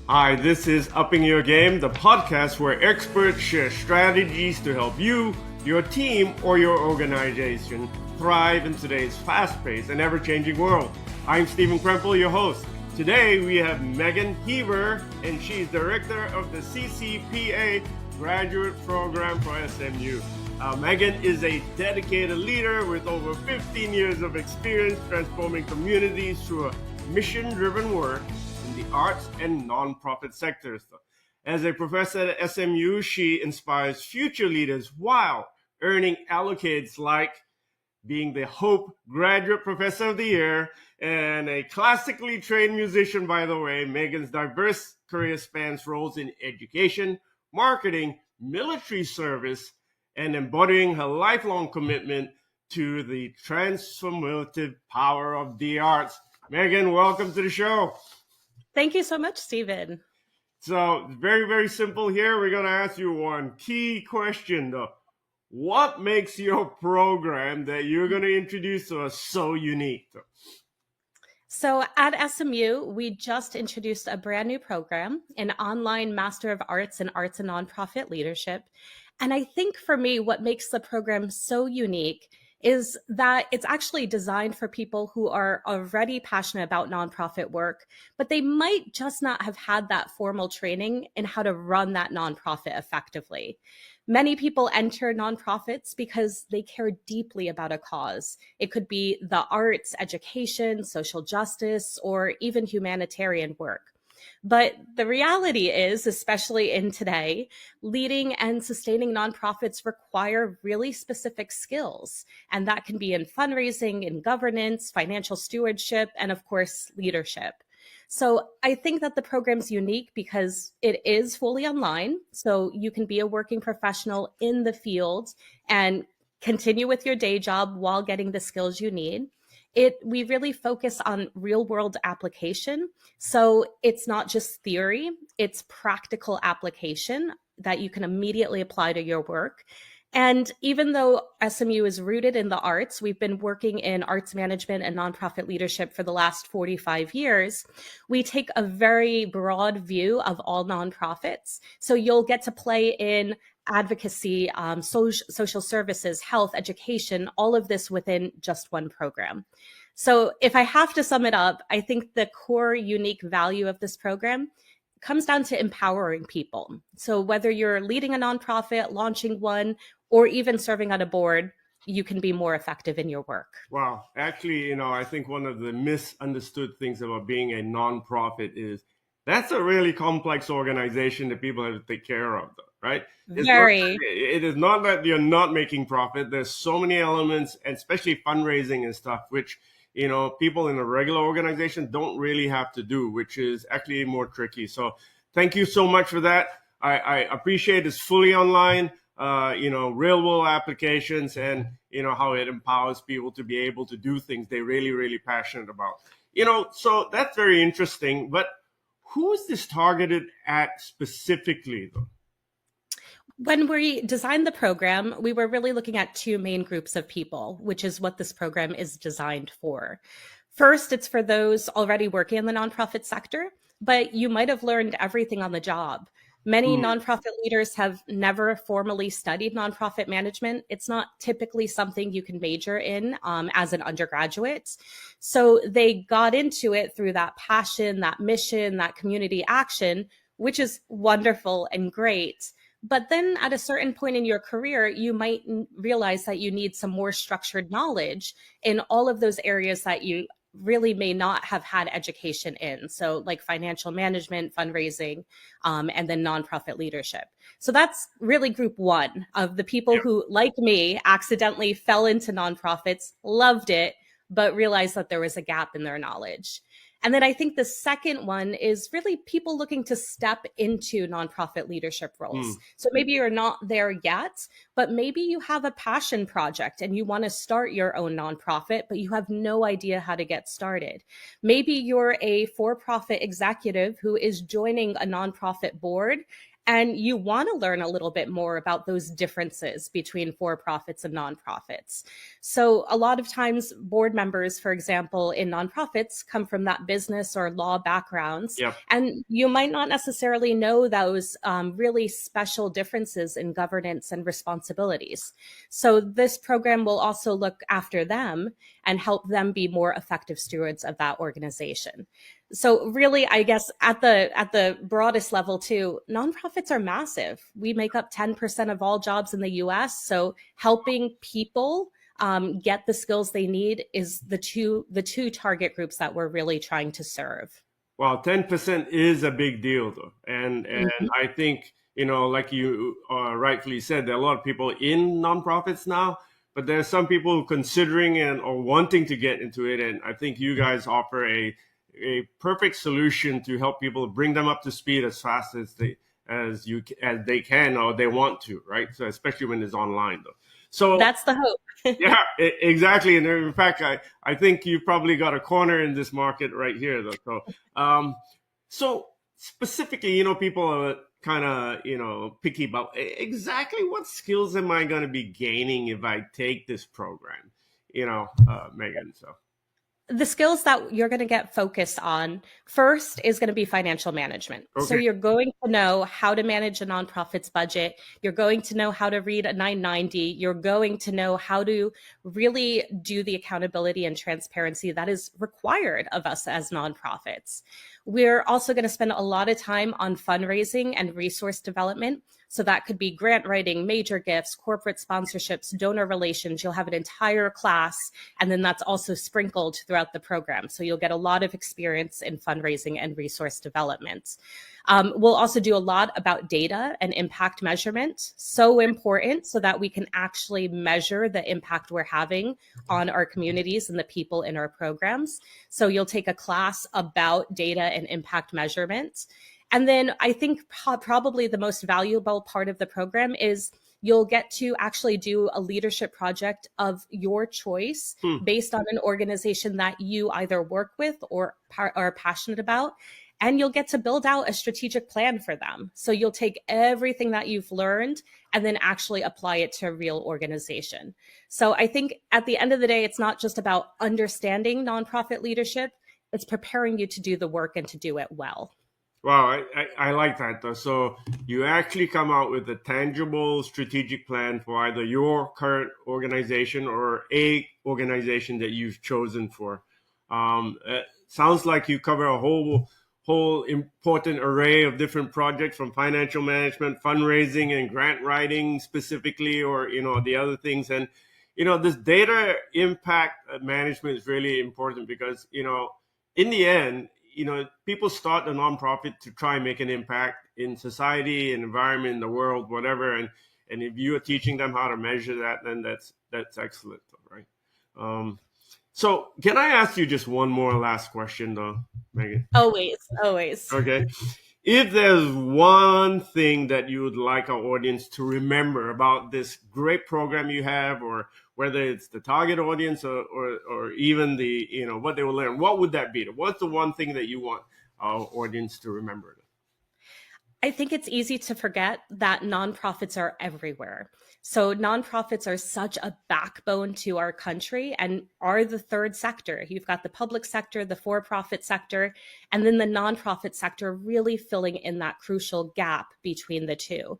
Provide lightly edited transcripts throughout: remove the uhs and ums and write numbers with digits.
Hi, this is Upping Your Game, the podcast where experts share strategies to help you, your team, or your organization thrive in today's fast-paced and ever-changing world. I'm Stephen Krempl, your host. Today we have Megan Heber, and she's director of the CCPA Graduate Program for SMU. Megan is a dedicated leader with over 15 years of experience transforming communities through a mission-driven work in the arts and nonprofit sectors. As a professor at SMU, she inspires future leaders while earning accolades like being the Hope Graduate Professor of the Year and a classically trained musician, by the way. Megan's diverse career spans roles in education, marketing, military service, and embodying her lifelong commitment to the transformative power of the arts. Megan, welcome to the show. Thank you so much, Stephen. So very, very simple here. We're going to ask you one key question, though. What makes your program that you're going to introduce to us so unique? So at SMU, we just introduced a brand new program, an online Master of Arts in Arts and Nonprofit Leadership. And I think for me, what makes the program so unique is that it's actually designed for people who are already passionate about nonprofit work, but they might just not have had that formal training in how to run that nonprofit effectively. Many people enter nonprofits because they care deeply about a cause. It could be the arts, education, social justice, or even humanitarian work. But the reality is, especially in today, leading and sustaining nonprofits require really specific skills. And that can be in fundraising, in governance, financial stewardship, and of course, leadership. So I think that the program's unique because it is fully online. So you can be a working professional in the field and continue with your day job while getting the skills you need. We really focus on real world application. So it's not just theory, it's practical application that you can immediately apply to your work. And even though SMU is rooted in the arts, we've been working in arts management and nonprofit leadership for the last 45 years. We take a very broad view of all nonprofits. So you'll get to play in advocacy, social services, health, education, all of this within just one program. So if I have to sum it up, I think the core unique value of this program comes down to empowering people. So whether you're leading a nonprofit, launching one, or even serving on a board, you can be more effective in your work. Wow. Actually, I think one of the misunderstood things about being a nonprofit is that's a really complex organization that people have to take care of, right? It is not that you're not making profit. There's so many elements, and especially fundraising and stuff, which people in a regular organization don't really have to do, which is actually more tricky. So thank you so much for that. I appreciate it's fully online, real world applications, and, how it empowers people to be able to do things they're really, really passionate about. So that's very interesting. But who is this targeted at specifically, though? When we designed the program, we were really looking at two main groups of people, which is what this program is designed for. First, it's for those already working in the nonprofit sector, but you might have learned everything on the job. Many nonprofit leaders have never formally studied nonprofit management. It's not typically something you can major in as an undergraduate. So they got into it through that passion, that mission, that community action, which is wonderful and great. But then at a certain point in your career, you might realize that you need some more structured knowledge in all of those areas that you really may not have had education in. So like financial management, fundraising, and then nonprofit leadership. So that's really group one of the people who, like me, accidentally fell into nonprofits, loved it, but realized that there was a gap in their knowledge. And then I think the second one is really people looking to step into nonprofit leadership roles. So maybe you're not there yet, but maybe you have a passion project and you want to start your own nonprofit, but you have no idea how to get started. Maybe you're a for-profit executive who is joining a nonprofit board And you want to learn a little bit more about those differences between for-profits and nonprofits. So a lot of times board members, for example, in nonprofits come from that business or law backgrounds. Yep. And you might not necessarily know those really special differences in governance and responsibilities. So this program will also look after them and help them be more effective stewards of that organization. So really, I guess at the broadest level too, nonprofits are massive. We make up 10% of all jobs in the US. So helping people get the skills they need is the two target groups that we're really trying to serve. Well, 10% is a big deal, though. And I think, like you rightfully said, there are a lot of people in nonprofits now, but there are some people considering or wanting to get into it. And I think you guys offer a perfect solution to help people bring them up to speed as fast as they can or they want to, right? So especially when it's online, though. So that's the hope. Yeah, exactly. And in fact, I think you probably got a corner in this market right here, though. So specifically, people are kind of, picky about exactly what skills am I going to be gaining if I take this program, Megan. So the skills that you're going to get focused on first is going to be financial management. Okay. So you're going to know how to manage a nonprofit's budget. You're going to know how to read a 990. You're going to know how to really do the accountability and transparency that is required of us as nonprofits. We're also going to spend a lot of time on fundraising and resource development. So that could be grant writing, major gifts, corporate sponsorships, donor relations. You'll have an entire class, and then that's also sprinkled throughout the program. So you'll get a lot of experience in fundraising and resource development. We'll also do a lot about data and impact measurement. So important so that we can actually measure the impact we're having on our communities and the people in our programs. So you'll take a class about data and impact measurement. And then I think probably the most valuable part of the program is you'll get to actually do a leadership project of your choice based on an organization that you either work with or are passionate about. And you'll get to build out a strategic plan for them. So you'll take everything that you've learned and then actually apply it to a real organization. So I think at the end of the day, it's not just about understanding nonprofit leadership, it's preparing you to do the work and to do it well. Wow, I like that, though. So you actually come out with a tangible strategic plan for either your current organization or a organization that you've chosen for. Sounds like you cover a whole important array of different projects, from financial management, fundraising, and grant writing specifically, or the other things. And this data impact management is really important because in the end, people start a nonprofit to try and make an impact in society, and environment, the world, whatever. And if you are teaching them how to measure that, then that's excellent, right? So can I ask you just one more last question, though, Megan? Always. Okay. If there's one thing that you would like our audience to remember about this great program you have, or whether it's the target audience or even the, what they will learn, what would that be? What's the one thing that you want our audience to remember? I think it's easy to forget that nonprofits are everywhere. So nonprofits are such a backbone to our country and are the third sector. You've got the public sector, the for-profit sector, and then the nonprofit sector really filling in that crucial gap between the two.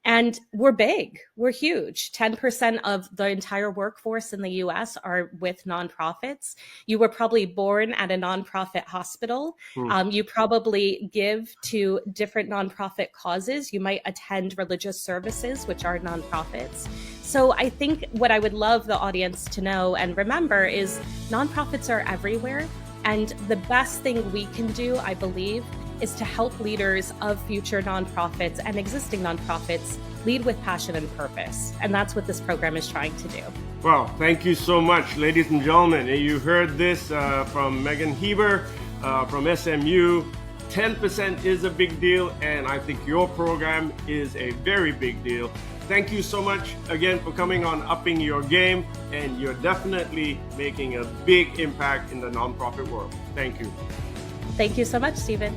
And we're big, we're huge. 10% of the entire workforce in the US are with nonprofits. You were probably born at a nonprofit hospital. You probably give to different nonprofit causes. You might attend religious services, which are nonprofits. So I think what I would love the audience to know and remember is nonprofits are everywhere. And the best thing we can do, I believe, is to help leaders of future nonprofits and existing nonprofits lead with passion and purpose. And that's what this program is trying to do. Well, thank you so much, ladies and gentlemen. You heard this from Megan Heber from SMU. 10% is a big deal, and I think your program is a very big deal. Thank you so much again for coming on Upping Your Game, and you're definitely making a big impact in the nonprofit world. Thank you. Thank you so much, Stephen.